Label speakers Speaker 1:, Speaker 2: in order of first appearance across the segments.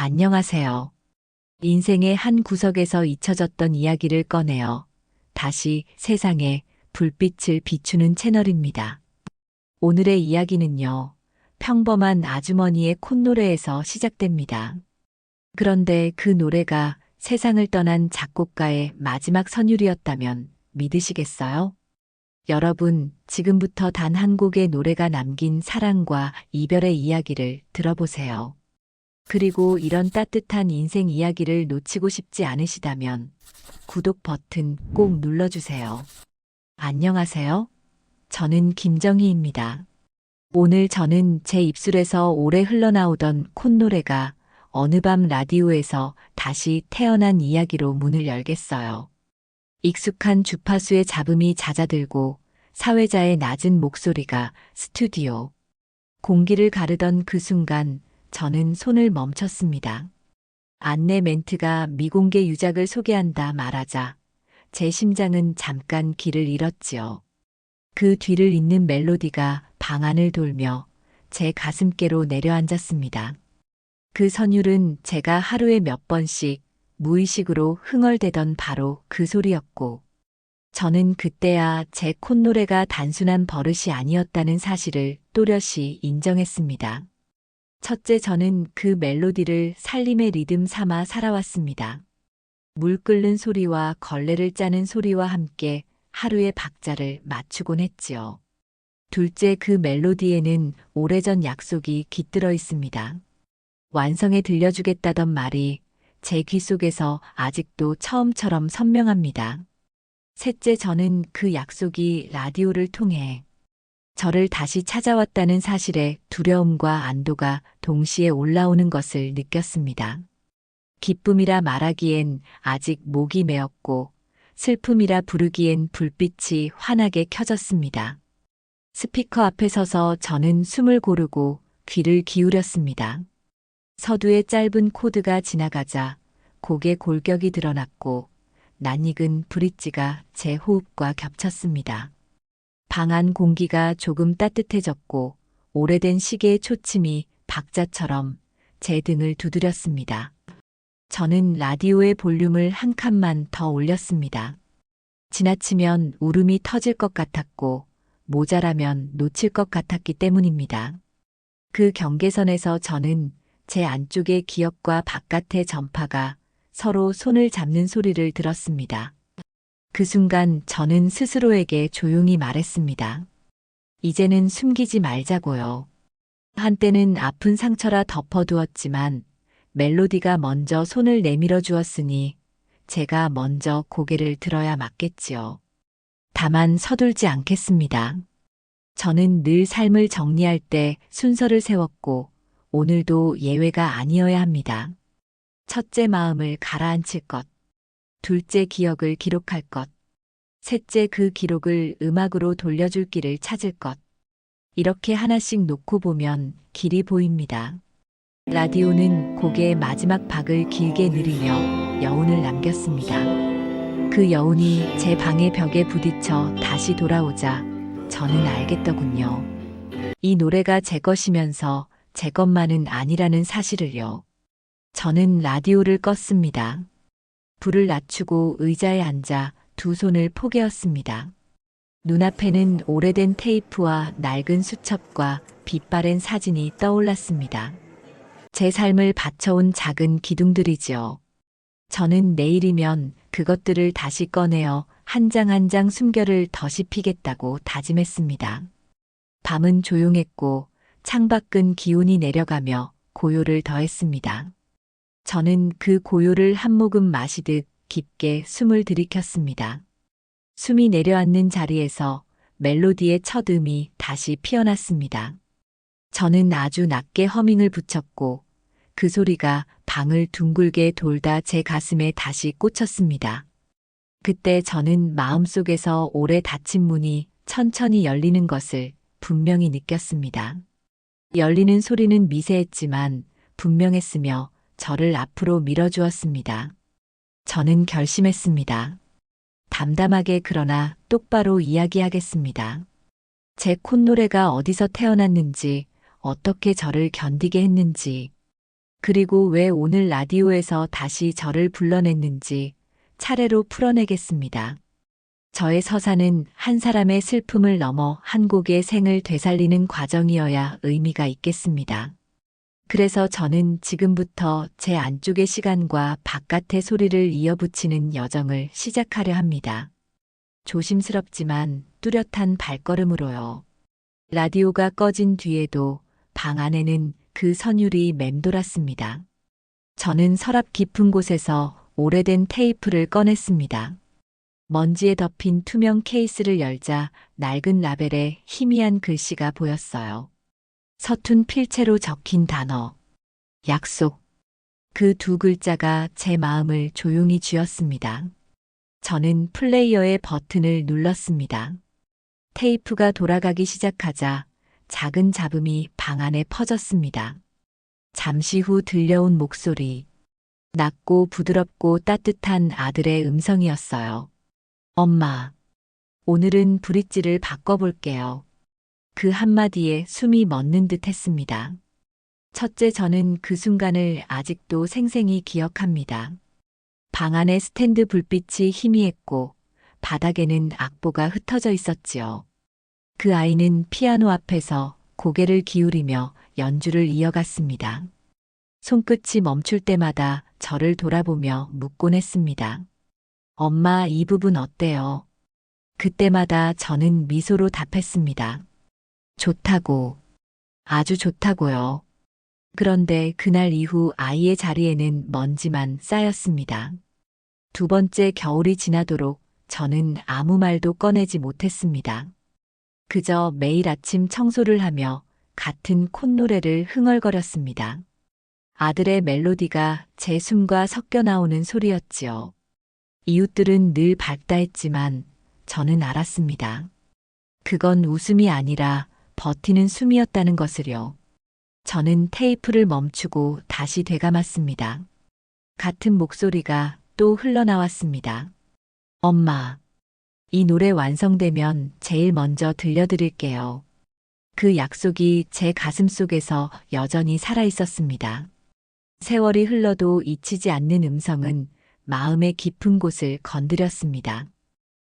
Speaker 1: 안녕하세요. 인생의 한 구석에서 잊혀졌던 이야기를 꺼내어 다시 세상에 불빛을 비추는 채널입니다. 오늘의 이야기는요, 평범한 아주머니의 콧노래에서 시작됩니다. 그런데 그 노래가 세상을 떠난 작곡가의 마지막 선율이었다면 믿으시겠어요? 여러분, 지금부터 단 한 곡의 노래가 남긴 사랑과 이별의 이야기를 들어보세요. 그리고 이런 따뜻한 인생 이야기를 놓치고 싶지 않으시다면 구독 버튼 꼭 눌러주세요. 안녕하세요. 저는 김정희입니다. 오늘 저는 제 입술에서 오래 흘러나오던 콧노래가 어느 밤 라디오에서 다시 태어난 이야기로 문을 열겠어요. 익숙한 주파수의 잡음이 잦아들고 사회자의 낮은 목소리가 스튜디오 공기를 가르던 그 순간 저는 손을 멈췄습니다. 안내 멘트가 미공개 유작을 소개한다 말하자 제 심장은 잠깐 길을 잃었지요. 그 뒤를 잇는 멜로디가 방 안을 돌며 제 가슴께로 내려앉았습니다. 그 선율은 제가 하루에 몇 번씩 무의식으로 흥얼대던 바로 그 소리였고, 저는 그때야 제 콧노래가 단순한 버릇이 아니었다는 사실을 또렷이 인정했습니다. 첫째, 저는 그 멜로디를 살림의 리듬 삼아 살아왔습니다. 물 끓는 소리와 걸레를 짜는 소리와 함께 하루의 박자를 맞추곤 했지요. 둘째, 그 멜로디에는 오래전 약속이 깃들어 있습니다. 완성해 들려주겠다던 말이 제 귀 속에서 아직도 처음처럼 선명합니다. 셋째, 저는 그 약속이 라디오를 통해 저를 다시 찾아왔다는 사실에 두려움과 안도가 동시에 올라오는 것을 느꼈습니다. 기쁨이라 말하기엔 아직 목이 메었고, 슬픔이라 부르기엔 불빛이 환하게 켜졌습니다. 스피커 앞에 서서 저는 숨을 고르고 귀를 기울였습니다. 서두에 짧은 코드가 지나가자 곡의 골격이 드러났고, 낯익은 브릿지가 제 호흡과 겹쳤습니다. 방 안 공기가 조금 따뜻해졌고 오래된 시계의 초침이 박자처럼 제 등을 두드렸습니다. 저는 라디오의 볼륨을 한 칸만 더 올렸습니다. 지나치면 울음이 터질 것 같았고 모자라면 놓칠 것 같았기 때문입니다. 그 경계선에서 저는 제 안쪽의 기억과 바깥의 전파가 서로 손을 잡는 소리를 들었습니다. 그 순간 저는 스스로에게 조용히 말했습니다. 이제는 숨기지 말자고요. 한때는 아픈 상처라 덮어두었지만 멜로디가 먼저 손을 내밀어 주었으니 제가 먼저 고개를 들어야 맞겠지요. 다만 서둘지 않겠습니다. 저는 늘 삶을 정리할 때 순서를 세웠고 오늘도 예외가 아니어야 합니다. 첫째, 마음을 가라앉힐 것. 둘째, 기억을 기록할 것. 셋째, 그 기록을 음악으로 돌려줄 길을 찾을 것. 이렇게 하나씩 놓고 보면 길이 보입니다. 라디오는 곡의 마지막 박을 길게 누리며 여운을 남겼습니다. 그 여운이 제 방의 벽에 부딪혀 다시 돌아오자 저는 알겠더군요. 이 노래가 제 것이면서 제 것만은 아니라는 사실을요. 저는 라디오를 껐습니다. 불을 낮추고 의자에 앉아 두 손을 포개었습니다. 눈앞에는 오래된 테이프와 낡은 수첩과 빛바랜 사진이 떠올랐습니다. 제 삶을 바쳐온 작은 기둥들이지요. 저는 내일이면 그것들을 다시 꺼내어 한 장 한 장 숨결을 덧이 피겠다고 다짐했습니다. 밤은 조용했고 창밖은 기온이 내려가며 고요를 더했습니다. 저는 그 고요를 한 모금 마시듯 깊게 숨을 들이켰습니다. 숨이 내려앉는 자리에서 멜로디의 첫 음이 다시 피어났습니다. 저는 아주 낮게 허밍을 붙였고 그 소리가 방을 둥글게 돌다 제 가슴에 다시 꽂혔습니다. 그때 저는 마음속에서 오래 닫힌 문이 천천히 열리는 것을 분명히 느꼈습니다. 열리는 소리는 미세했지만 분명했으며 저를 앞으로 밀어주었습니다. 저는 결심했습니다. 담담하게 그러나 똑바로 이야기하겠습니다. 제 콧노래가 어디서 태어났는지, 어떻게 저를 견디게 했는지, 그리고 왜 오늘 라디오에서 다시 저를 불러냈는지 차례로 풀어내겠습니다. 저의 서사는 한 사람의 슬픔을 넘어 한 곡의 생을 되살리는 과정이어야 의미가 있겠습니다. 그래서 저는 지금부터 제 안쪽의 시간과 바깥의 소리를 이어붙이는 여정을 시작하려 합니다. 조심스럽지만 뚜렷한 발걸음으로요. 라디오가 꺼진 뒤에도 방 안에는 그 선율이 맴돌았습니다. 저는 서랍 깊은 곳에서 오래된 테이프를 꺼냈습니다. 먼지에 덮인 투명 케이스를 열자 낡은 라벨에 희미한 글씨가 보였어요. 서툰 필체로 적힌 단어, 약속. 그 두 글자가 제 마음을 조용히 쥐었습니다. 저는 플레이어의 버튼을 눌렀습니다. 테이프가 돌아가기 시작하자 작은 잡음이 방 안에 퍼졌습니다. 잠시 후 들려온 목소리. 낮고 부드럽고 따뜻한 아들의 음성이었어요. 엄마, 오늘은 브릿지를 바꿔볼게요. 그 한마디에 숨이 멎는 듯 했습니다. 첫째, 저는 그 순간을 아직도 생생히 기억합니다. 방 안의 스탠드 불빛이 희미했고 바닥에는 악보가 흩어져 있었지요. 그 아이는 피아노 앞에서 고개를 기울이며 연주를 이어갔습니다. 손끝이 멈출 때마다 저를 돌아보며 묻곤 했습니다. 엄마, 이 부분 어때요? 그때마다 저는 미소로 답했습니다. 좋다고. 아주 좋다고요. 그런데 그날 이후 아이의 자리에는 먼지만 쌓였습니다. 두 번째 겨울이 지나도록 저는 아무 말도 꺼내지 못했습니다. 그저 매일 아침 청소를 하며 같은 콧노래를 흥얼거렸습니다. 아들의 멜로디가 제 숨과 섞여 나오는 소리였지요. 이웃들은 늘 밝다했지만 저는 알았습니다. 그건 웃음이 아니라 버티는 숨이었다는 것을요. 저는 테이프를 멈추고 다시 되감았습니다. 같은 목소리가 또 흘러나왔습니다. 엄마, 이 노래 완성되면 제일 먼저 들려드릴게요. 그 약속이 제 가슴 속에서 여전히 살아 있었습니다. 세월이 흘러도 잊히지 않는 음성은 마음의 깊은 곳을 건드렸습니다.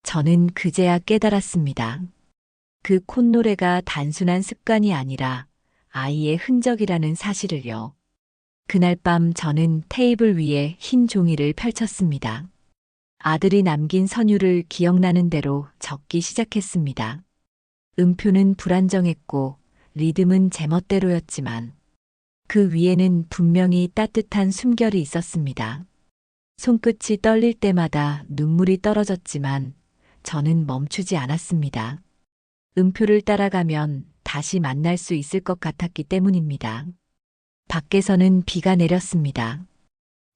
Speaker 1: 저는 그제야 깨달았습니다. 그 콧노래가 단순한 습관이 아니라 아이의 흔적이라는 사실을요. 그날 밤 저는 테이블 위에 흰 종이를 펼쳤습니다. 아들이 남긴 선율을 기억나는 대로 적기 시작했습니다. 음표는 불안정했고 리듬은 제멋대로였지만 그 위에는 분명히 따뜻한 숨결이 있었습니다. 손끝이 떨릴 때마다 눈물이 떨어졌지만 저는 멈추지 않았습니다. 음표를 따라가면 다시 만날 수 있을 것 같았기 때문입니다. 밖에서는 비가 내렸습니다.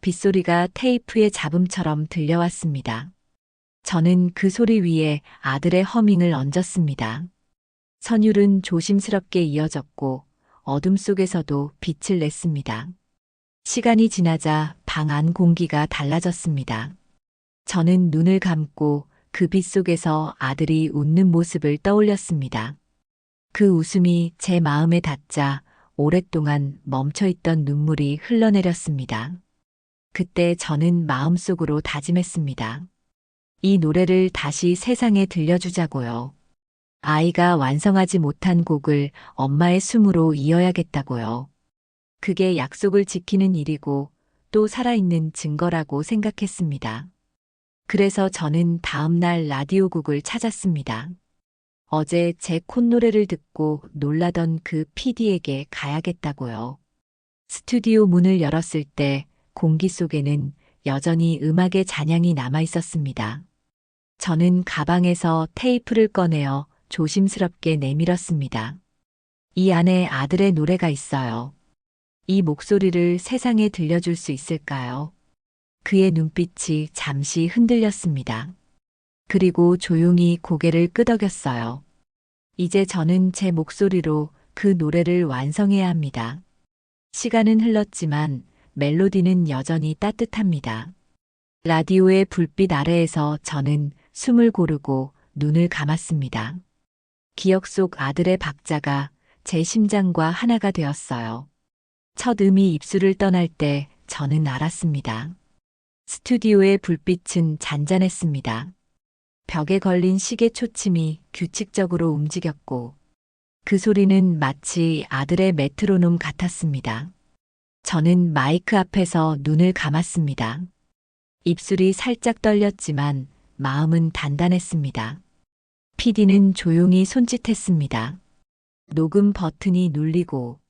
Speaker 1: 빗소리가 테이프의 잡음처럼 들려왔습니다. 저는 그 소리 위에 아들의 허밍을 얹었습니다. 선율은 조심스럽게 이어졌고 어둠 속에서도 빛을 냈습니다. 시간이 지나자 방 안 공기가 달라졌습니다. 저는 눈을 감고 그 빛 속에서 아들이 웃는 모습을 떠올렸습니다. 그 웃음이 제 마음에 닿자 오랫동안 멈춰있던 눈물이 흘러내렸습니다. 그때 저는 마음속으로 다짐했습니다. 이 노래를 다시 세상에 들려주자고요. 아이가 완성하지 못한 곡을 엄마의 숨으로 이어야겠다고요. 그게 약속을 지키는 일이고 또 살아있는 증거라고 생각했습니다. 그래서 저는 다음 날 라디오국을 찾았습니다. 어제 제 콧노래를 듣고 놀라던 그 PD에게 가야겠다고요. 스튜디오 문을 열었을 때 공기 속에는 여전히 음악의 잔향이 남아 있었습니다. 저는 가방에서 테이프를 꺼내어 조심스럽게 내밀었습니다. 이 안에 아들의 노래가 있어요. 이 목소리를 세상에 들려줄 수 있을까요? 그의 눈빛이 잠시 흔들렸습니다. 그리고 조용히 고개를 끄덕였어요. 이제 저는 제 목소리로 그 노래를 완성해야 합니다. 시간은 흘렀지만 멜로디는 여전히 따뜻합니다. 라디오의 불빛 아래에서 저는 숨을 고르고 눈을 감았습니다. 기억 속 아들의 박자가 제 심장과 하나가 되었어요. 첫 음이 입술을 떠날 때 저는 알았습니다. 스튜디오의 불빛은 잔잔했습니다. 벽에 걸린 시계 초침이 규칙적으로 움직였고 그 소리는 마치 아들의 메트로놈 같았습니다. 저는 마이크 앞에서 눈을 감았습니다. 입술이 살짝 떨렸지만 마음은 단단했습니다. PD는 조용히 손짓했습니다. 녹음 버튼이 눌리고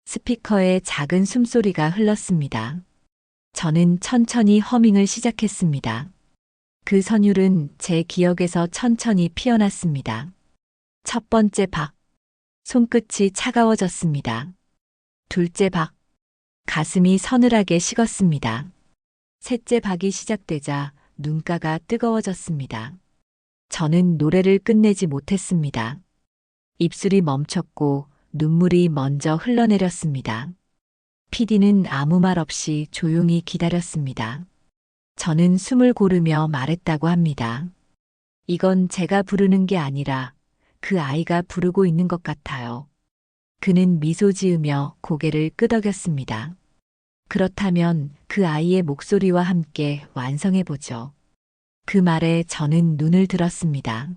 Speaker 1: 스피커에 작은 숨소리가 흘렀습니다. 저는 천천히 허밍을 시작했습니다. 그 선율은 제 기억에서 천천히 피어났습니다. 첫 번째 박, 손끝이 차가워졌습니다. 둘째 박, 가슴이 서늘하게 식었습니다. 셋째 박이 시작되자 눈가가 뜨거워졌습니다. 저는 노래를 끝내지 못했습니다. 입술이 멈췄고 눈물이 먼저 흘러내렸습니다. PD는 아무 말 없이 조용히 기다렸습니다. 저는 숨을 고르며 말했다고 합니다. 이건 제가 부르는 게 아니라 그 아이가 부르고 있는 것 같아요. 그는 미소 지으며 고개를 끄덕였습니다. 그렇다면 그 아이의 목소리와 함께 완성해보죠. 그 말에 저는 눈을 들었습니다.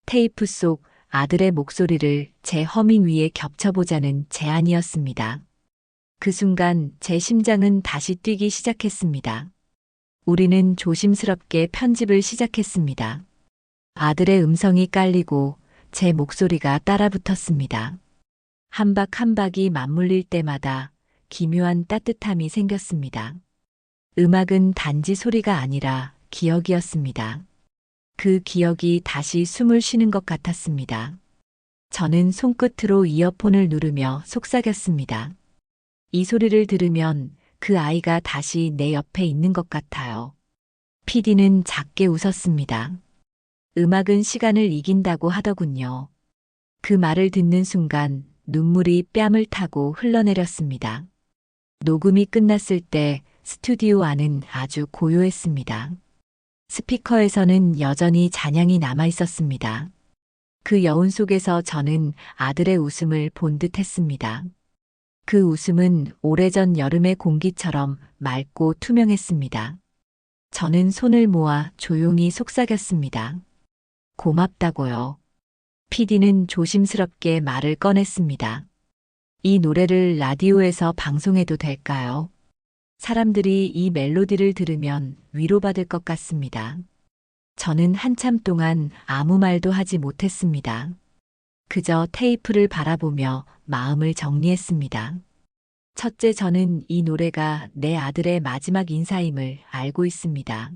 Speaker 1: 테이프 속 아들의 목소리를 제 허밍 위에 겹쳐보자는 제안이었습니다. 그 순간 제 심장은 다시 뛰기 시작했습니다. 우리는 조심스럽게 편집을 시작했습니다. 아들의 음성이 깔리고 제 목소리가 따라붙었습니다. 한 박 한 박이 맞물릴 때마다 기묘한 따뜻함이 생겼습니다. 음악은 단지 소리가 아니라 기억이었습니다. 그 기억이 다시 숨을 쉬는 것 같았습니다. 저는 손끝으로 이어폰을 누르며 속삭였습니다. 이 소리를 들으면 그 아이가 다시 내 옆에 있는 것 같아요. PD는 작게 웃었습니다. 음악은 시간을 이긴다고 하더군요. 그 말을 듣는 순간 눈물이 뺨을 타고 흘러내렸습니다. 녹음이 끝났을 때 스튜디오 안은 아주 고요했습니다. 스피커에서는 여전히 잔향이 남아 있었습니다. 그 여운 속에서 저는 아들의 웃음을 본 듯했습니다. 그 웃음은 오래전 여름의 공기처럼 맑고 투명했습니다. 저는 손을 모아 조용히 속삭였습니다. 고맙다고요. PD는 조심스럽게 말을 꺼냈습니다. 이 노래를 라디오에서 방송해도 될까요? 사람들이 이 멜로디를 들으면 위로받을 것 같습니다. 저는 한참 동안 아무 말도 하지 못했습니다. 그저 테이프를 바라보며 마음을 정리했습니다. 첫째, 저는 이 노래가 내 아들의 마지막 인사임을 알고 있습니다.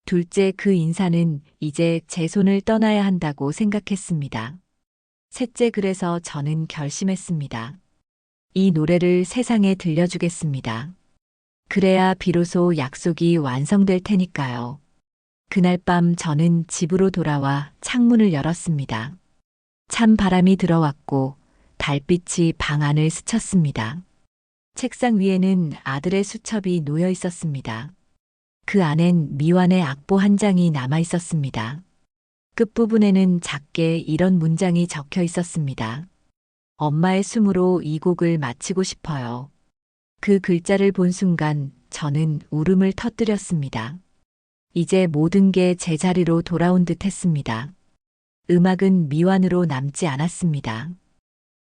Speaker 1: 둘째, 그 인사는 이제 제 손을 떠나야 한다고 생각했습니다. 셋째, 그래서 저는 결심했습니다. 이 노래를 세상에 들려주겠습니다. 그래야 비로소 약속이 완성될 테니까요. 그날 밤 저는 집으로 돌아와 창문을 열었습니다. 찬 바람이 들어왔고 달빛이 방 안을 스쳤습니다. 책상 위에는 아들의 수첩이 놓여 있었습니다. 그 안엔 미완의 악보 한 장이 남아 있었습니다. 끝부분에는 작게 이런 문장이 적혀 있었습니다. 엄마의 숨으로 이 곡을 마치고 싶어요. 그 글자를 본 순간 저는 울음을 터뜨렸습니다. 이제 모든 게 제자리로 돌아온 듯 했습니다. 음악은 미완으로 남지 않았습니다.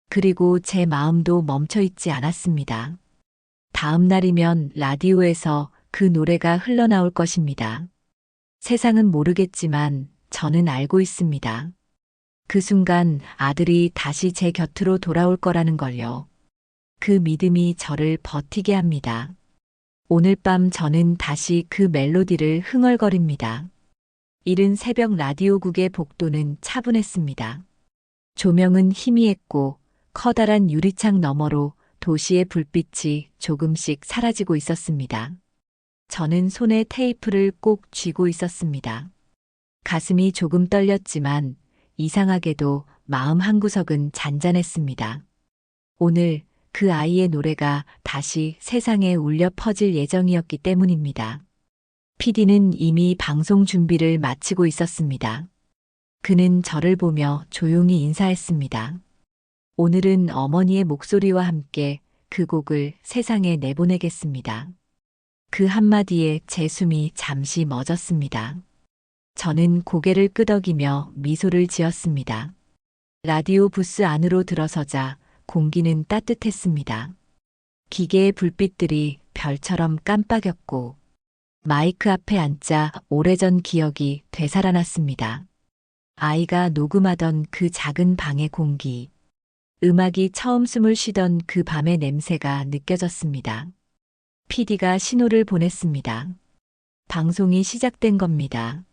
Speaker 1: 그리고 제 마음도 멈춰 있지 않았습니다. 다음 날이면 라디오에서 그 노래가 흘러나올 것입니다. 세상은 모르겠지만 저는 알고 있습니다. 그 순간 아들이 다시 제 곁으로 돌아올 거라는 걸요. 그 믿음이 저를 버티게 합니다. 오늘 밤 저는 다시 그 멜로디를 흥얼거립니다. 이른 새벽 라디오국의 복도는 차분했습니다. 조명은 희미했고 커다란 유리창 너머로 도시의 불빛이 조금씩 사라지고 있었습니다. 저는 손에 테이프를 꼭 쥐고 있었습니다. 가슴이 조금 떨렸지만 이상하게도 마음 한구석은 잔잔했습니다. 오늘 그 아이의 노래가 다시 세상에 울려 퍼질 예정이었기 때문입니다. PD는 이미 방송 준비를 마치고 있었습니다. 그는 저를 보며 조용히 인사했습니다. 오늘은 어머니의 목소리와 함께 그 곡을 세상에 내보내겠습니다. 그 한마디에 제 숨이 잠시 멎었습니다. 저는 고개를 끄덕이며 미소를 지었습니다. 라디오 부스 안으로 들어서자 공기는 따뜻했습니다. 기계의 불빛들이 별처럼 깜빡였고 마이크 앞에 앉자 오래전 기억이 되살아났습니다. 아이가 녹음하던 그 작은 방의 공기, 음악이 처음 숨을 쉬던 그 밤의 냄새가 느껴졌습니다. PD가 신호를 보냈습니다. 방송이 시작된 겁니다.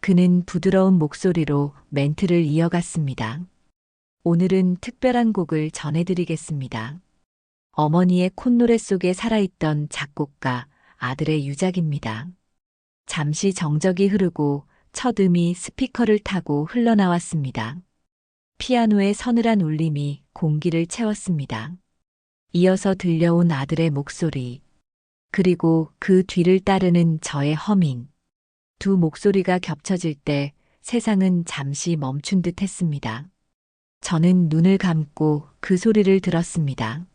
Speaker 1: 그는 부드러운 목소리로 멘트를 이어갔습니다. 오늘은 특별한 곡을 전해드리겠습니다. 어머니의 콧노래 속에 살아있던 작곡가, 아들의 유작입니다. 잠시 정적이 흐르고 첫 음이 스피커를 타고 흘러나왔습니다. 피아노의 서늘한 울림이 공기를 채웠습니다. 이어서 들려온 아들의 목소리, 그리고 그 뒤를 따르는 저의 허밍. 두 목소리가 겹쳐질 때 세상은 잠시 멈춘 듯 했습니다. 저는 눈을 감고 그 소리를 들었습니다.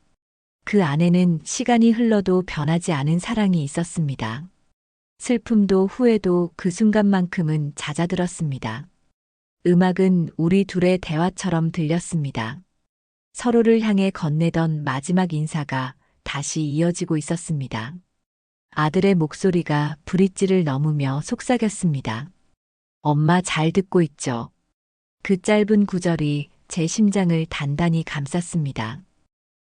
Speaker 1: 그 안에는 시간이 흘러도 변하지 않은 사랑이 있었습니다. 슬픔도 후회도 그 순간만큼은 잦아들었습니다. 음악은 우리 둘의 대화처럼 들렸습니다. 서로를 향해 건네던 마지막 인사가 다시 이어지고 있었습니다. 아들의 목소리가 브릿지를 넘으며 속삭였습니다. 엄마 잘 듣고 있죠? 그 짧은 구절이 제 심장을 단단히 감쌌습니다.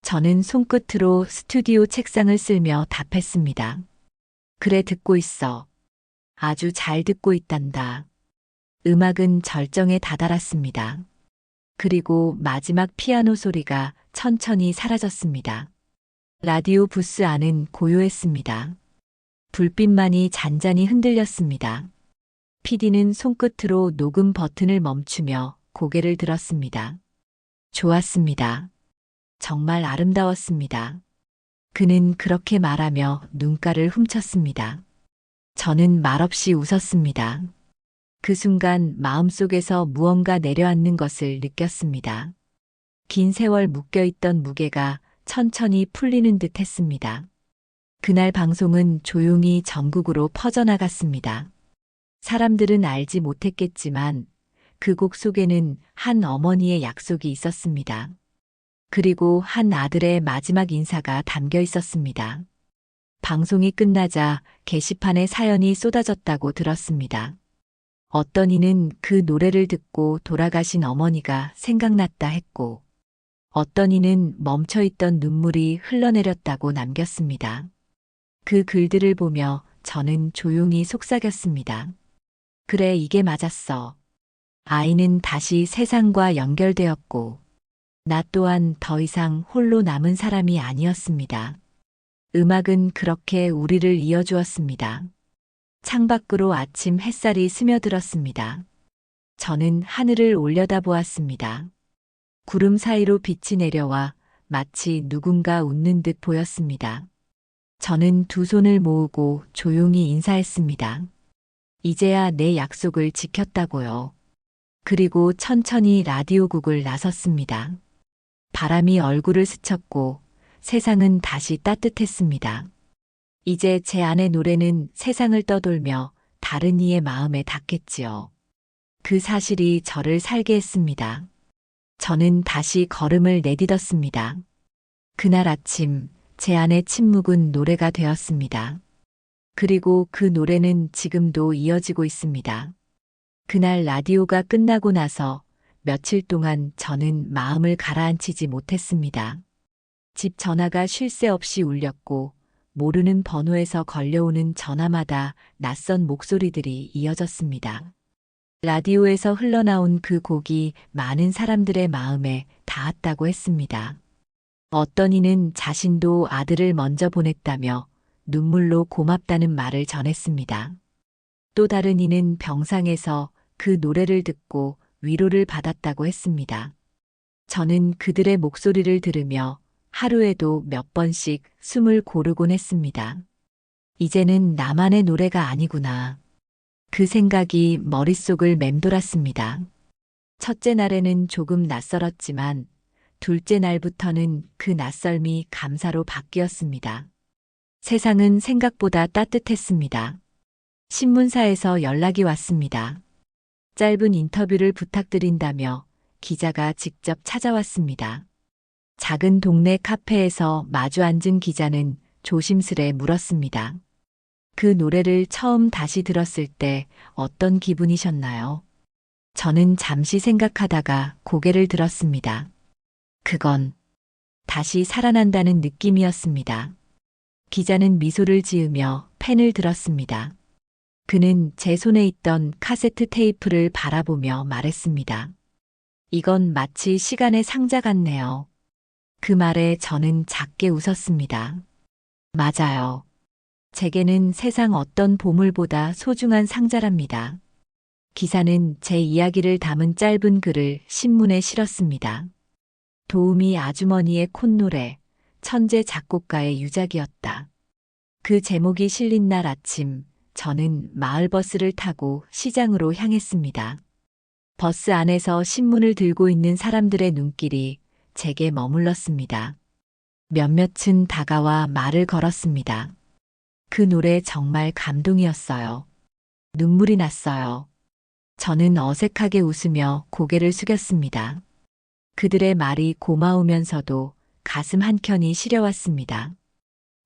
Speaker 1: 저는 손끝으로 스튜디오 책상을 쓸며 답했습니다. 그래, 듣고 있어. 아주 잘 듣고 있단다. 음악은 절정에 다다랐습니다. 그리고 마지막 피아노 소리가 천천히 사라졌습니다. 라디오 부스 안은 고요했습니다. 불빛만이 잔잔히 흔들렸습니다. PD는 손끝으로 녹음 버튼을 멈추며 고개를 들었습니다. 좋았습니다. 정말 아름다웠습니다. 그는 그렇게 말하며 눈가를 훔쳤습니다. 저는 말없이 웃었습니다. 그 순간 마음속에서 무언가 내려앉는 것을 느꼈습니다. 긴 세월 묶여있던 무게가 천천히 풀리는 듯 했습니다. 그날 방송은 조용히 전국으로 퍼져나갔습니다. 사람들은 알지 못했겠지만 그 곡 속에는 한 어머니의 약속이 있었습니다. 그리고 한 아들의 마지막 인사가 담겨 있었습니다. 방송이 끝나자 게시판에 사연이 쏟아졌다고 들었습니다. 어떤 이는 그 노래를 듣고 돌아가신 어머니가 생각났다 했고, 어떤 이는 멈춰있던 눈물이 흘러내렸다고 남겼습니다. 그 글들을 보며 저는 조용히 속삭였습니다. 그래, 이게 맞았어. 아이는 다시 세상과 연결되었고, 나 또한 더 이상 홀로 남은 사람이 아니었습니다. 음악은 그렇게 우리를 이어주었습니다. 창밖으로 아침 햇살이 스며들었습니다. 저는 하늘을 올려다보았습니다. 구름 사이로 빛이 내려와 마치 누군가 웃는 듯 보였습니다. 저는 두 손을 모으고 조용히 인사했습니다. 이제야 내 약속을 지켰다고요. 그리고 천천히 라디오국을 나섰습니다. 바람이 얼굴을 스쳤고 세상은 다시 따뜻했습니다. 이제 제 안의 노래는 세상을 떠돌며 다른 이의 마음에 닿겠지요. 그 사실이 저를 살게 했습니다. 저는 다시 걸음을 내딛었습니다. 그날 아침 제 안의 침묵은 노래가 되었습니다. 그리고 그 노래는 지금도 이어지고 있습니다. 그날 라디오가 끝나고 나서 며칠 동안 저는 마음을 가라앉히지 못했습니다. 집 전화가 쉴 새 없이 울렸고 모르는 번호에서 걸려오는 전화마다 낯선 목소리들이 이어졌습니다. 라디오에서 흘러나온 그 곡이 많은 사람들의 마음에 닿았다고 했습니다. 어떤 이는 자신도 아들을 먼저 보냈다며 눈물로 고맙다는 말을 전했습니다. 또 다른 이는 병상에서 그 노래를 듣고 위로를 받았다고 했습니다. 저는 그들의 목소리를 들으며 하루에도 몇 번씩 숨을 고르곤 했습니다. 이제는 나만의 노래가 아니구나. 그 생각이 머릿속을 맴돌았습니다. 첫째 날에는 조금 낯설었지만 둘째 날부터는 그 낯설미 감사로 바뀌었습니다. 세상은 생각보다 따뜻했습니다. 신문사에서 연락이 왔습니다. 짧은 인터뷰를 부탁드린다며 기자가 직접 찾아왔습니다. 작은 동네 카페에서 마주 앉은 기자는 조심스레 물었습니다. 그 노래를 처음 다시 들었을 때 어떤 기분이셨나요? 저는 잠시 생각하다가 고개를 들었습니다. 그건 다시 살아난다는 느낌이었습니다. 기자는 미소를 지으며 펜을 들었습니다. 그는 제 손에 있던 카세트 테이프를 바라보며 말했습니다. 이건 마치 시간의 상자 같네요. 그 말에 저는 작게 웃었습니다. 맞아요. 제게는 세상 어떤 보물보다 소중한 상자랍니다. 기사는 제 이야기를 담은 짧은 글을 신문에 실었습니다. 도우미 아주머니의 콧노래, 천재 작곡가의 유작이었다. 그 제목이 실린 날 아침, 저는 마을버스를 타고 시장으로 향했습니다. 버스 안에서 신문을 들고 있는 사람들의 눈길이 제게 머물렀습니다. 몇몇은 다가와 말을 걸었습니다. 그 노래 정말 감동이었어요. 눈물이 났어요. 저는 어색하게 웃으며 고개를 숙였습니다. 그들의 말이 고마우면서도 가슴 한켠이 시려왔습니다.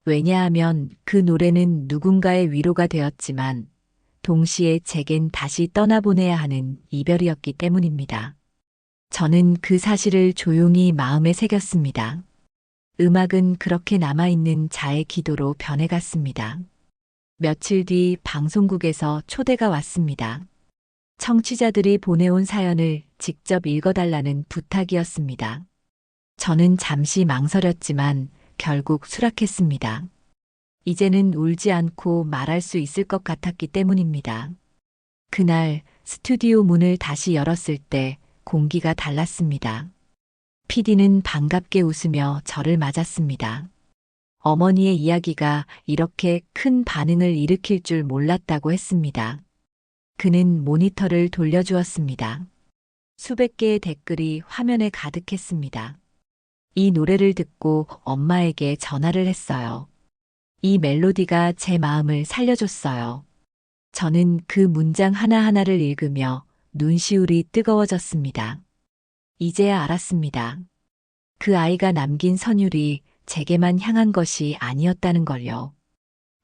Speaker 1: 왜냐하면 그 노래는 누군가의 위로가 되었지만 동시에 제겐 다시 떠나보내야 하는 이별이었기 때문입니다. 저는 그 사실을 조용히 마음에 새겼습니다. 음악은 그렇게 남아있는 자의 기도로 변해갔습니다. 며칠 뒤 방송국에서 초대가 왔습니다. 청취자들이 보내온 사연을 직접 읽어달라는 부탁이었습니다. 저는 잠시 망설였지만 결국 수락했습니다. 이제는 울지 않고 말할 수 있을 것 같았기 때문입니다. 그날 스튜디오 문을 다시 열었을 때 공기가 달랐습니다. PD는 반갑게 웃으며 저를 맞았습니다. 어머니의 이야기가 이렇게 큰 반응을 일으킬 줄 몰랐다고 했습니다. 그는 모니터를 돌려주었습니다. 수백 개의 댓글이 화면에 가득했습니다. 이 노래를 듣고 엄마에게 전화를 했어요. 이 멜로디가 제 마음을 살려줬어요. 저는 그 문장 하나하나를 읽으며 눈시울이 뜨거워졌습니다. 이제야 알았습니다. 그 아이가 남긴 선율이 제게만 향한 것이 아니었다는 걸요.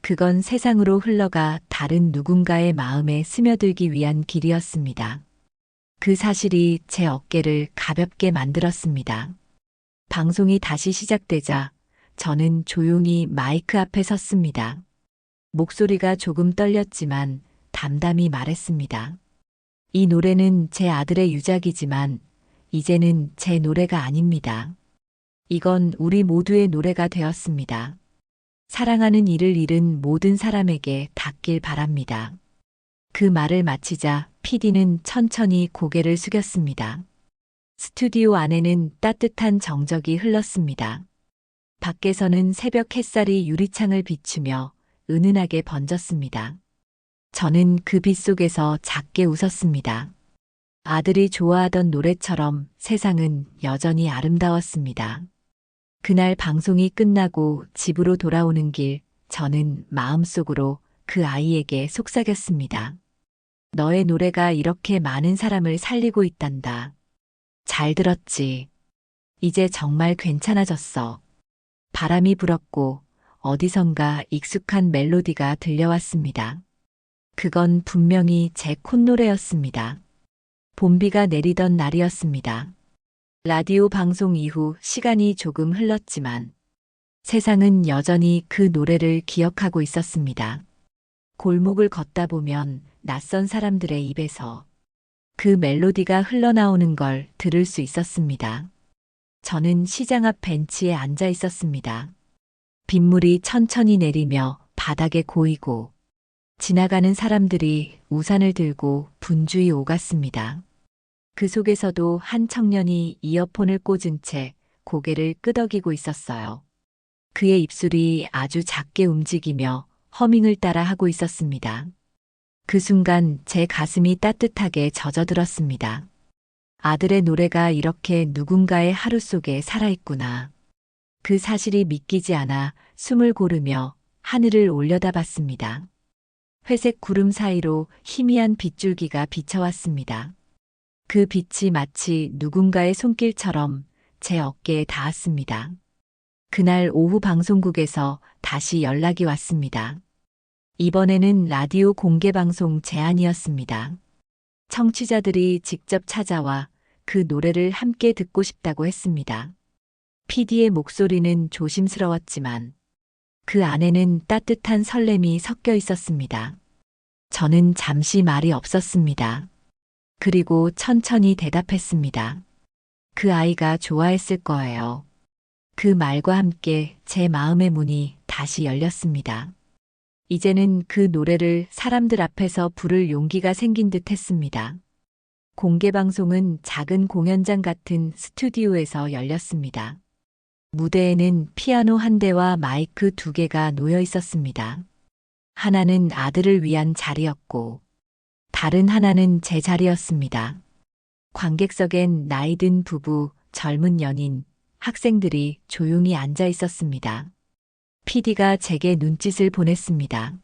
Speaker 1: 그건 세상으로 흘러가 다른 누군가의 마음에 스며들기 위한 길이었습니다. 그 사실이 제 어깨를 가볍게 만들었습니다. 방송이 다시 시작되자 저는 조용히 마이크 앞에 섰습니다. 목소리가 조금 떨렸지만 담담히 말했습니다. 이 노래는 제 아들의 유작이지만 이제는 제 노래가 아닙니다. 이건 우리 모두의 노래가 되었습니다. 사랑하는 이를 잃은 모든 사람에게 닿길 바랍니다. 그 말을 마치자 PD는 천천히 고개를 숙였습니다. 스튜디오 안에는 따뜻한 정적이 흘렀습니다. 밖에서는 새벽 햇살이 유리창을 비추며 은은하게 번졌습니다. 저는 그 빛 속에서 작게 웃었습니다. 아들이 좋아하던 노래처럼 세상은 여전히 아름다웠습니다. 그날 방송이 끝나고 집으로 돌아오는 길, 저는 마음속으로 그 아이에게 속삭였습니다. 너의 노래가 이렇게 많은 사람을 살리고 있단다. 잘 들었지. 이제 정말 괜찮아졌어. 바람이 불었고 어디선가 익숙한 멜로디가 들려왔습니다. 그건 분명히 제 콧노래였습니다. 봄비가 내리던 날이었습니다. 라디오 방송 이후 시간이 조금 흘렀지만 세상은 여전히 그 노래를 기억하고 있었습니다. 골목을 걷다 보면 낯선 사람들의 입에서 그 멜로디가 흘러나오는 걸 들을 수 있었습니다. 저는 시장 앞 벤치에 앉아 있었습니다. 빗물이 천천히 내리며 바닥에 고이고 지나가는 사람들이 우산을 들고 분주히 오갔습니다. 그 속에서도 한 청년이 이어폰을 꽂은 채 고개를 끄덕이고 있었어요. 그의 입술이 아주 작게 움직이며 허밍을 따라 하고 있었습니다. 그 순간 제 가슴이 따뜻하게 젖어들었습니다. 아들의 노래가 이렇게 누군가의 하루 속에 살아있구나. 그 사실이 믿기지 않아 숨을 고르며 하늘을 올려다봤습니다. 회색 구름 사이로 희미한 빗줄기가 비쳐왔습니다. 그 빛이 마치 누군가의 손길처럼 제 어깨에 닿았습니다. 그날 오후 방송국에서 다시 연락이 왔습니다. 이번에는 라디오 공개방송 제안이었습니다. 청취자들이 직접 찾아와 그 노래를 함께 듣고 싶다고 했습니다. PD의 목소리는 조심스러웠지만 그 안에는 따뜻한 설렘이 섞여 있었습니다. 저는 잠시 말이 없었습니다. 그리고 천천히 대답했습니다. 그 아이가 좋아했을 거예요. 그 말과 함께 제 마음의 문이 다시 열렸습니다. 이제는 그 노래를 사람들 앞에서 부를 용기가 생긴 듯 했습니다. 공개방송은 작은 공연장 같은 스튜디오에서 열렸습니다. 무대에는 피아노 한 대와 마이크 두 개가 놓여 있었습니다. 하나는 아들을 위한 자리였고, 다른 하나는 제 자리였습니다. 관객석엔 나이든 부부, 젊은 연인, 학생들이 조용히 앉아 있었습니다. PD가 제게 눈짓을 보냈습니다.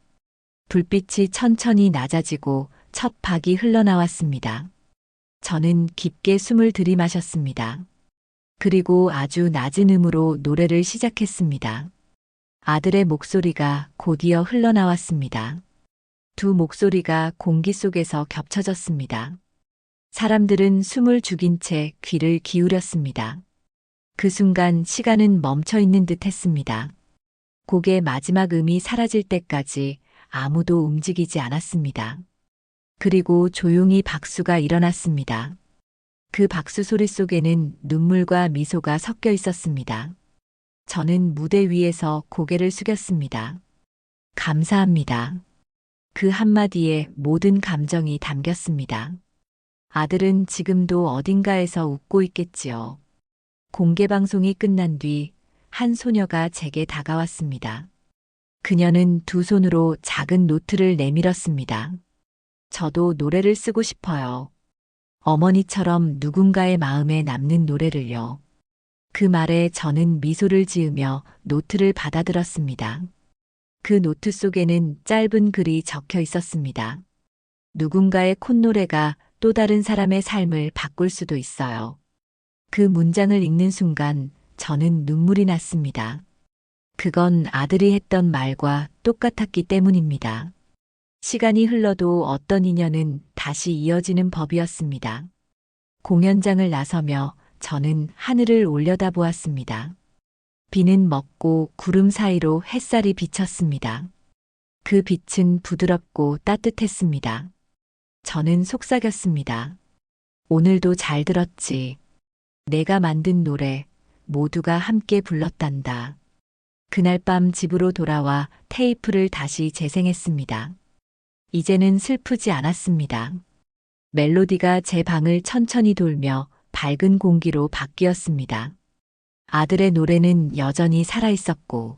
Speaker 1: 불빛이 천천히 낮아지고 첫 박이 흘러나왔습니다. 저는 깊게 숨을 들이마셨습니다. 그리고 아주 낮은 음으로 노래를 시작했습니다. 아들의 목소리가 곧이어 흘러나왔습니다. 두 목소리가 공기 속에서 겹쳐졌습니다. 사람들은 숨을 죽인 채 귀를 기울였습니다. 그 순간 시간은 멈춰 있는 듯 했습니다. 곡의 마지막 음이 사라질 때까지 아무도 움직이지 않았습니다. 그리고 조용히 박수가 일어났습니다. 그 박수 소리 속에는 눈물과 미소가 섞여 있었습니다. 저는 무대 위에서 고개를 숙였습니다. 감사합니다. 그 한마디에 모든 감정이 담겼습니다. 아들은 지금도 어딘가에서 웃고 있겠지요. 공개방송이 끝난 뒤 한 소녀가 제게 다가왔습니다. 그녀는 두 손으로 작은 노트를 내밀었습니다. 저도 노래를 쓰고 싶어요. 어머니처럼 누군가의 마음에 남는 노래를요. 그 말에 저는 미소를 지으며 노트를 받아들었습니다. 그 노트 속에는 짧은 글이 적혀 있었습니다. 누군가의 콧노래가 또 다른 사람의 삶을 바꿀 수도 있어요. 그 문장을 읽는 순간 저는 눈물이 났습니다. 그건 아들이 했던 말과 똑같았기 때문입니다. 시간이 흘러도 어떤 인연은 다시 이어지는 법이었습니다. 공연장을 나서며 저는 하늘을 올려다보았습니다. 비는 먹고 구름 사이로 햇살이 비쳤습니다. 그 빛은 부드럽고 따뜻했습니다. 저는 속삭였습니다. 오늘도 잘 들었지. 내가 만든 노래 모두가 함께 불렀단다. 그날 밤 집으로 돌아와 테이프를 다시 재생했습니다. 이제는 슬프지 않았습니다. 멜로디가 제 방을 천천히 돌며 밝은 공기로 바뀌었습니다. 아들의 노래는 여전히 살아있었고,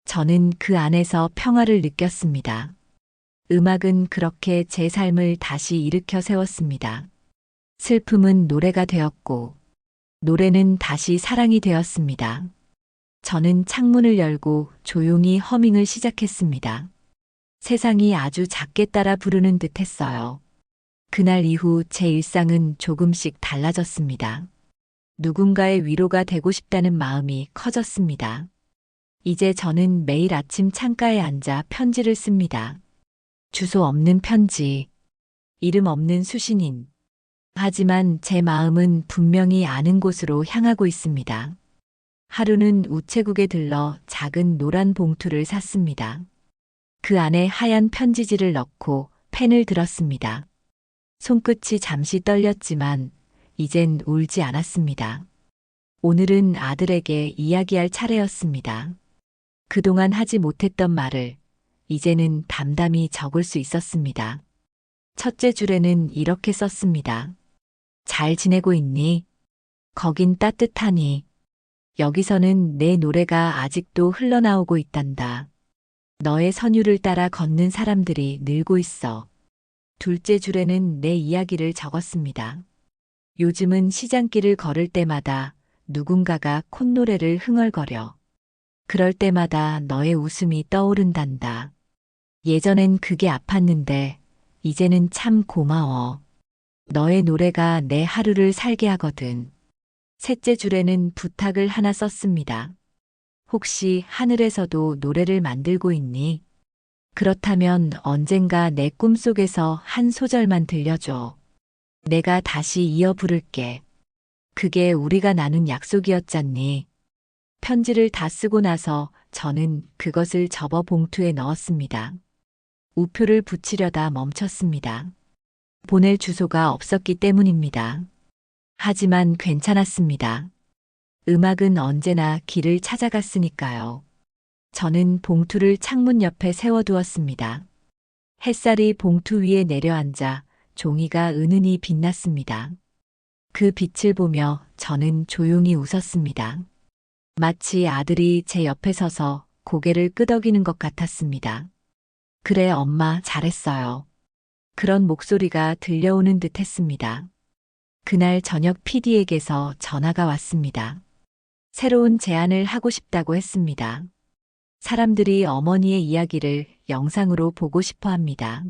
Speaker 1: 저는 그 안에서 평화를 느꼈습니다. 음악은 그렇게 제 삶을 다시 일으켜 세웠습니다. 슬픔은 노래가 되었고, 노래는 다시 사랑이 되었습니다. 저는 창문을 열고 조용히 허밍을 시작했습니다. 세상이 아주 작게 따라 부르는 듯 했어요. 그날 이후 제 일상은 조금씩 달라졌습니다. 누군가의 위로가 되고 싶다는 마음이 커졌습니다. 이제 저는 매일 아침 창가에 앉아 편지를 씁니다. 주소 없는 편지, 이름 없는 수신인. 하지만 제 마음은 분명히 아는 곳으로 향하고 있습니다. 하루는 우체국에 들러 작은 노란 봉투를 샀습니다. 그 안에 하얀 편지지를 넣고 펜을 들었습니다. 손끝이 잠시 떨렸지만 이젠 울지 않았습니다. 오늘은 아들에게 이야기할 차례였습니다. 그동안 하지 못했던 말을 이제는 담담히 적을 수 있었습니다. 첫째 줄에는 이렇게 썼습니다. 잘 지내고 있니? 거긴 따뜻하니? 여기서는 내 노래가 아직도 흘러나오고 있단다. 너의 선율을 따라 걷는 사람들이 늘고 있어. 둘째 줄에는 내 이야기를 적었습니다. 요즘은 시장길을 걸을 때마다 누군가가 콧노래를 흥얼거려. 그럴 때마다 너의 웃음이 떠오른단다. 예전엔 그게 아팠는데 이제는 참 고마워. 너의 노래가 내 하루를 살게 하거든. 셋째 줄에는 부탁을 하나 썼습니다. 혹시 하늘에서도 노래를 만들고 있니? 그렇다면 언젠가 내 꿈속에서 한 소절만 들려줘. 내가 다시 이어 부를게. 그게 우리가 나눈 약속이었잖니. 편지를 다 쓰고 나서 저는 그것을 접어 봉투에 넣었습니다. 우표를 붙이려다 멈췄습니다. 보낼 주소가 없었기 때문입니다. 하지만 괜찮았습니다. 음악은 언제나 길을 찾아갔으니까요. 저는 봉투를 창문 옆에 세워두었습니다. 햇살이 봉투 위에 내려앉아 종이가 은은히 빛났습니다. 그 빛을 보며 저는 조용히 웃었습니다. 마치 아들이 제 옆에 서서 고개를 끄덕이는 것 같았습니다. 그래, 엄마, 잘했어요. 그런 목소리가 들려오는 듯 했습니다. 그날 저녁 PD에게서 전화가 왔습니다. 새로운 제안을 하고 싶다고 했습니다. 사람들이 어머니의 이야기를 영상으로 보고 싶어 합니다.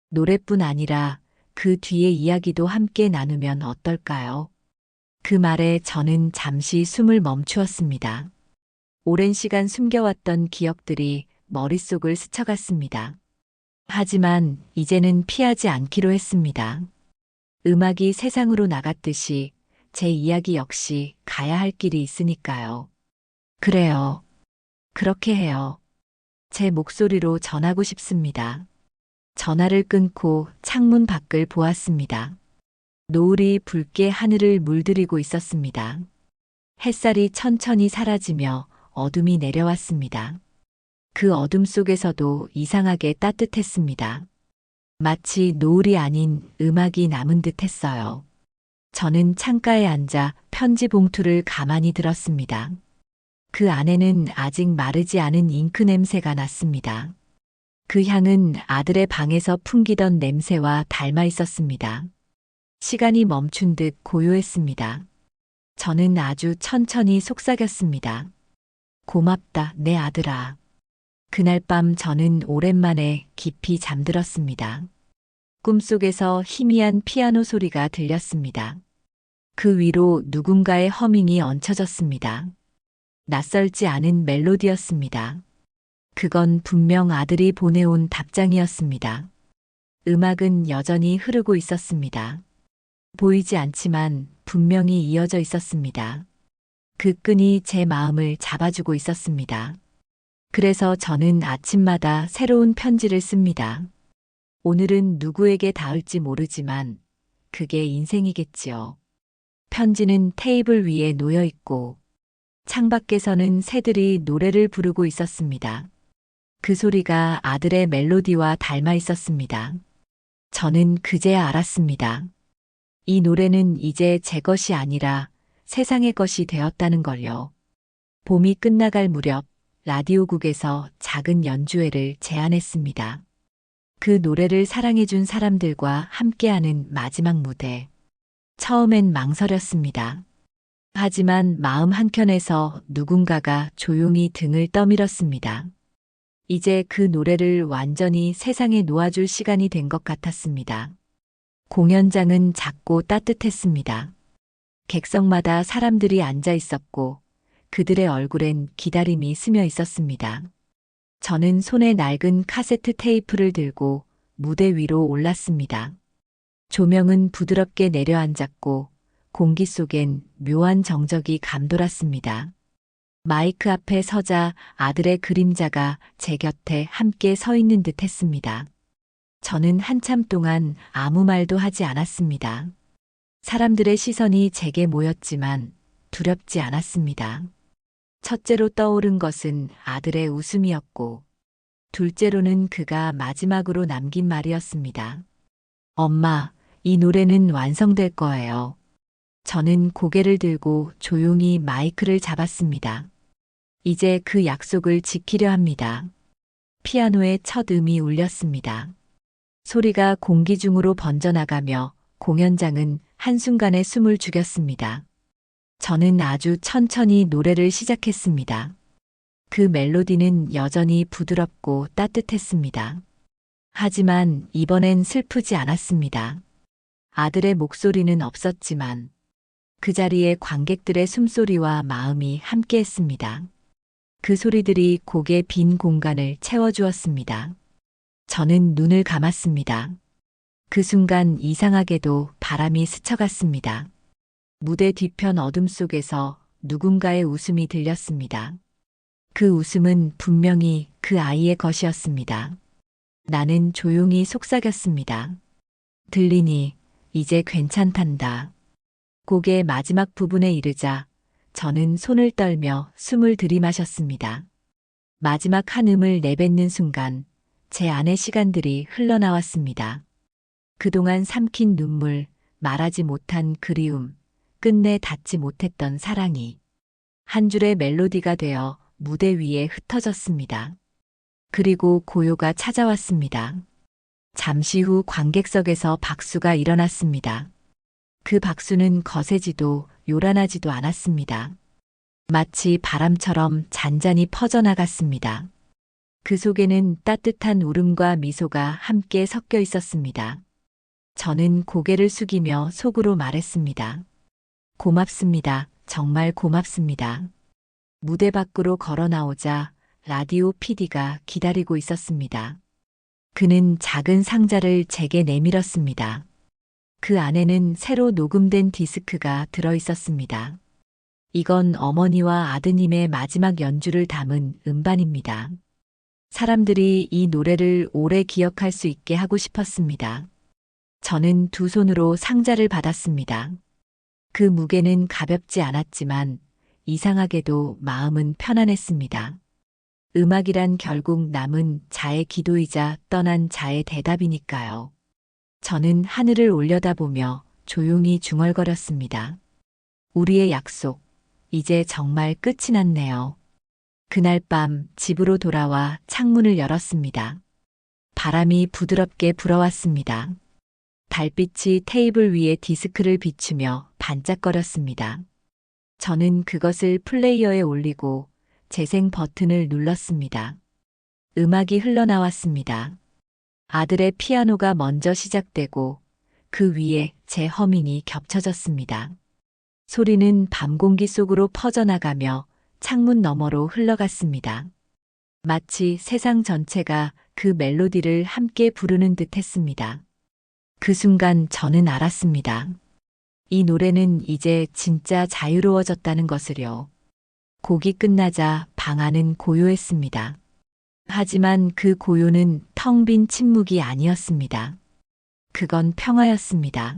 Speaker 1: 노래뿐 아니라 그 뒤의 이야기도 함께 나누면 어떨까요? 그 말에 저는 잠시 숨을 멈추었습니다. 오랜 시간 숨겨왔던 기억들이 머릿속을 스쳐갔습니다. 하지만 이제는 피하지 않기로 했습니다. 음악이 세상으로 나갔듯이 제 이야기 역시 가야 할 길이 있으니까요. 그래요. 그렇게 해요. 제 목소리로 전하고 싶습니다. 전화를 끊고 창문 밖을 보았습니다. 노을이 붉게 하늘을 물들이고 있었습니다. 햇살이 천천히 사라지며 어둠이 내려왔습니다. 그 어둠 속에서도 이상하게 따뜻했습니다. 마치 노을이 아닌 음악이 남은 듯 했어요. 저는 창가에 앉아 편지 봉투를 가만히 들었습니다. 그 안에는 아직 마르지 않은 잉크 냄새가 났습니다. 그 향은 아들의 방에서 풍기던 냄새와 닮아 있었습니다. 시간이 멈춘 듯 고요했습니다. 저는 아주 천천히 속삭였습니다. 고맙다, 내 아들아. 그날 밤 저는 오랜만에 깊이 잠들었습니다. 꿈속에서 희미한 피아노 소리가 들렸습니다. 그 위로 누군가의 허밍이 얹혀졌습니다. 낯설지 않은 멜로디였습니다. 그건 분명 아들이 보내온 답장이었습니다. 음악은 여전히 흐르고 있었습니다. 보이지 않지만 분명히 이어져 있었습니다. 그 끈이 제 마음을 잡아주고 있었습니다. 그래서 저는 아침마다 새로운 편지를 씁니다. 오늘은 누구에게 닿을지 모르지만 그게 인생이겠지요. 편지는 테이블 위에 놓여 있고 창밖에서는 새들이 노래를 부르고 있었습니다. 그 소리가 아들의 멜로디와 닮아 있었습니다. 저는 그제야 알았습니다. 이 노래는 이제 제 것이 아니라 세상의 것이 되었다는 걸요. 봄이 끝나갈 무렵 라디오국에서 작은 연주회를 제안했습니다. 그 노래를 사랑해준 사람들과 함께하는 마지막 무대. 처음엔 망설였습니다. 하지만 마음 한켠에서 누군가가 조용히 등을 떠밀었습니다. 이제 그 노래를 완전히 세상에 놓아줄 시간이 된 것 같았습니다. 공연장은 작고 따뜻했습니다. 객석마다 사람들이 앉아 있었고 그들의 얼굴엔 기다림이 스며 있었습니다. 저는 손에 낡은 카세트 테이프를 들고 무대 위로 올랐습니다. 조명은 부드럽게 내려앉았고 공기 속엔 묘한 정적이 감돌았습니다. 마이크 앞에 서자 아들의 그림자가 제 곁에 함께 서 있는 듯 했습니다. 저는 한참 동안 아무 말도 하지 않았습니다. 사람들의 시선이 제게 모였지만 두렵지 않았습니다. 첫째로 떠오른 것은 아들의 웃음이었고, 둘째로는 그가 마지막으로 남긴 말이었습니다. 엄마, 이 노래는 완성될 거예요. 저는 고개를 들고 조용히 마이크를 잡았습니다. 이제 그 약속을 지키려 합니다. 피아노의 첫 음이 울렸습니다. 소리가 공기 중으로 번져나가며 공연장은 한순간에 숨을 죽였습니다. 저는 아주 천천히 노래를 시작했습니다. 그 멜로디는 여전히 부드럽고 따뜻했습니다. 하지만 이번엔 슬프지 않았습니다. 아들의 목소리는 없었지만 그 자리에 관객들의 숨소리와 마음이 함께했습니다. 그 소리들이 곡의 빈 공간을 채워주었습니다. 저는 눈을 감았습니다. 그 순간 이상하게도 바람이 스쳐갔습니다. 무대 뒤편 어둠 속에서 누군가의 웃음이 들렸습니다. 그 웃음은 분명히 그 아이의 것이었습니다. 나는 조용히 속삭였습니다. 들리니 이제 괜찮단다. 곡의 마지막 부분에 이르자 저는 손을 떨며 숨을 들이마셨습니다. 마지막 한 음을 내뱉는 순간 제 안의 시간들이 흘러나왔습니다. 그동안 삼킨 눈물, 말하지 못한 그리움, 끝내 닿지 못했던 사랑이 한 줄의 멜로디가 되어 무대 위에 흩어졌습니다. 그리고 고요가 찾아왔습니다. 잠시 후 관객석에서 박수가 일어났습니다. 그 박수는 거세지도 요란하지도 않았습니다. 마치 바람처럼 잔잔히 퍼져나갔습니다. 그 속에는 따뜻한 울음과 미소가 함께 섞여 있었습니다. 저는 고개를 숙이며 속으로 말했습니다. 고맙습니다. 정말 고맙습니다. 무대 밖으로 걸어 나오자 라디오 PD가 기다리고 있었습니다. 그는 작은 상자를 제게 내밀었습니다. 그 안에는 새로 녹음된 디스크가 들어 있었습니다. 이건 어머니와 아드님의 마지막 연주를 담은 음반입니다. 사람들이 이 노래를 오래 기억할 수 있게 하고 싶었습니다. 저는 두 손으로 상자를 받았습니다. 그 무게는 가볍지 않았지만 이상하게도 마음은 편안했습니다. 음악이란 결국 남은 자의 기도이자 떠난 자의 대답이니까요. 저는 하늘을 올려다보며 조용히 중얼거렸습니다. 우리의 약속, 이제 정말 끝이 났네요. 그날 밤 집으로 돌아와 창문을 열었습니다. 바람이 부드럽게 불어왔습니다. 달빛이 테이블 위에 디스크를 비추며 반짝거렸습니다. 저는 그것을 플레이어에 올리고 재생 버튼을 눌렀습니다. 음악이 흘러나왔습니다. 아들의 피아노가 먼저 시작되고 그 위에 제 허민이 겹쳐졌습니다. 소리는 밤 공기 속으로 퍼져나가며 창문 너머로 흘러갔습니다. 마치 세상 전체가 그 멜로디를 함께 부르는 듯 했습니다. 그 순간 저는 알았습니다. 이 노래는 이제 진짜 자유로워졌다는 것을요. 곡이 끝나자 방 안은 고요했습니다. 하지만 그 고요는 텅 빈 침묵이 아니었습니다. 그건 평화였습니다.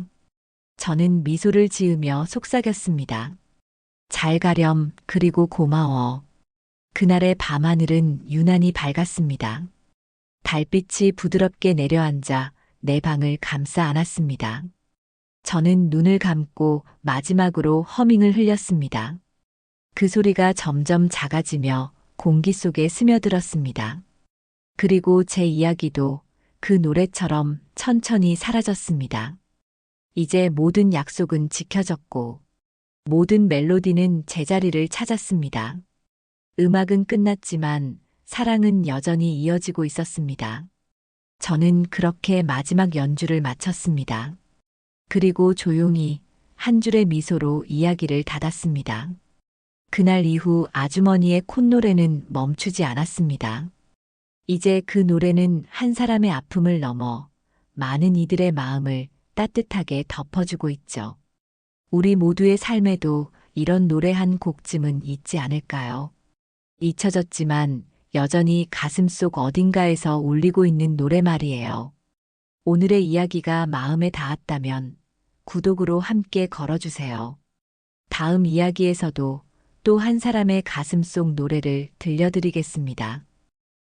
Speaker 1: 저는 미소를 지으며 속삭였습니다. 잘 가렴, 그리고 고마워. 그날의 밤하늘은 유난히 밝았습니다. 달빛이 부드럽게 내려앉아 내 방을 감싸 안았습니다. 저는 눈을 감고 마지막으로 허밍을 흘렸습니다. 그 소리가 점점 작아지며 공기 속에 스며들었습니다. 그리고 제 이야기도 그 노래처럼 천천히 사라졌습니다. 이제 모든 약속은 지켜졌고 모든 멜로디는 제자리를 찾았습니다. 음악은 끝났지만 사랑은 여전히 이어지고 있었습니다. 저는 그렇게 마지막 연주를 마쳤습니다. 그리고 조용히 한 줄의 미소로 이야기를 닫았습니다. 그날 이후 아주머니의 콧노래는 멈추지 않았습니다. 이제 그 노래는 한 사람의 아픔을 넘어 많은 이들의 마음을 따뜻하게 덮어주고 있죠. 우리 모두의 삶에도 이런 노래 한 곡쯤은 있지 않을까요? 잊혀졌지만 여전히 가슴속 어딘가에서 울리고 있는 노래 말이에요. 오늘의 이야기가 마음에 닿았다면 구독으로 함께 걸어주세요. 다음 이야기에서도 또 한 사람의 가슴속 노래를 들려드리겠습니다.